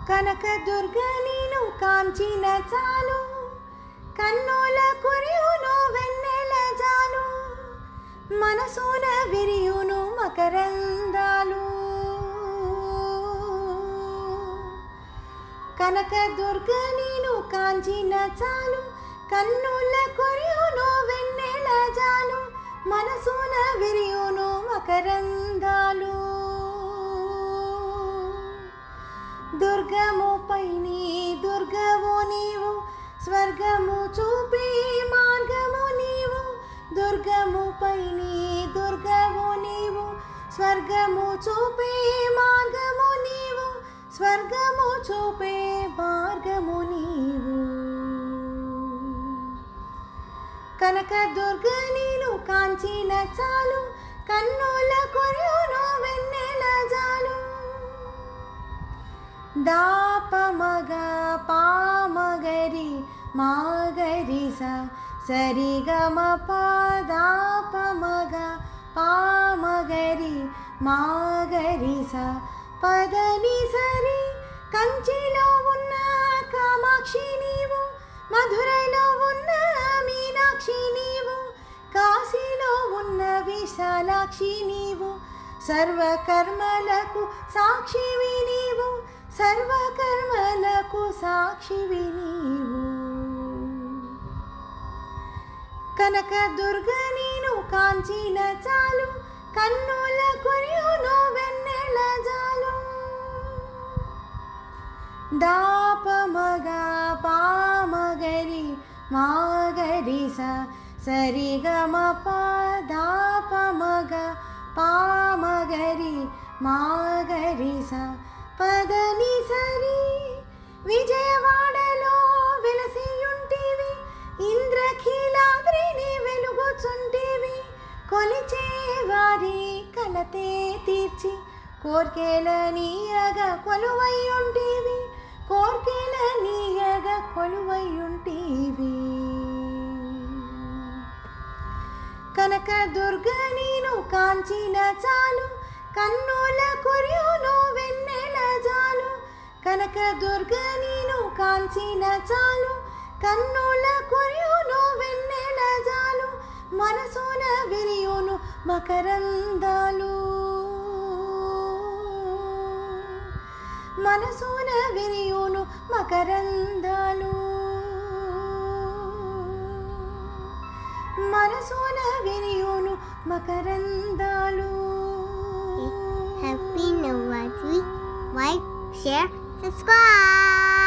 కనకదుర్గ నీను కాంచిన చాలు, కన్నుల కురియును వెన్నెల జాలు, మనసున విరియును మకరందాలు. కనకదుర్గ నీను కాంచిన చాలు, కన్నుల కురియును వెన్నెల జాలు, మనసున విరియును మకరందాలు. దుర్గముపై నీ దుర్గవు నీవు, స్వర్గము చూపే మార్గము నీవు. దుర్గముపై నీ దుర్గవు నీవు, స్వర్గము చూపే మార్గము నీవు. స్వర్గము చూపే మార్గము నీవు. కనకదుర్గ నీను కాంచిన చాలు, కన్నుల కురియును వెన్నెల జాలు. దాపమగ పామగరి మాగరి స సరిగమ పదాపమగ పామగరి మాగరి స పదని సరి. కంచిలో ఉన్న కామాక్షి నీవు, మధురైలో ఉన్న మీనాక్షి నీవు, కాశీలో ఉన్న విశాలాక్షి నీవు. సర్వకర్మలకు సాక్షివి నీవు, సర్వకర్మలకు సాక్షివి నీవు. కనకదుర్గ నీను కాంచిన చాలు, కన్నుల కురియును వెన్నెల జాలు. దాపమగ పామగరి మాగరి స సరిగమ పదాపమగ పామగరి మాగరి స పదని సరి. విజయవాడలో వెలసియుంటివి, ఇంద్రకీలాద్రిని వెలుగుచుంటివి. కొలిచే వారి కలతే తీర్చి, కోర్కెల నీయగ కొలువయ్యుంటివి. కోర్కెల నీయగ కొలువయ్యుంటివి. కనకదుర్గ నీను కాంచిన చాలు, కన్నుల కురియును వెన్నెల జాలు. కనకదుర్గ నీను కాంచిన చాలు, కన్నుల కురియును వెన్నెల జాలు, మనసున విరియును మకరందాలు. మనసున విరియును మకరందాలు. మనసున విరియును మకరందాలు. Happy Navratri. Like, share, subscribe.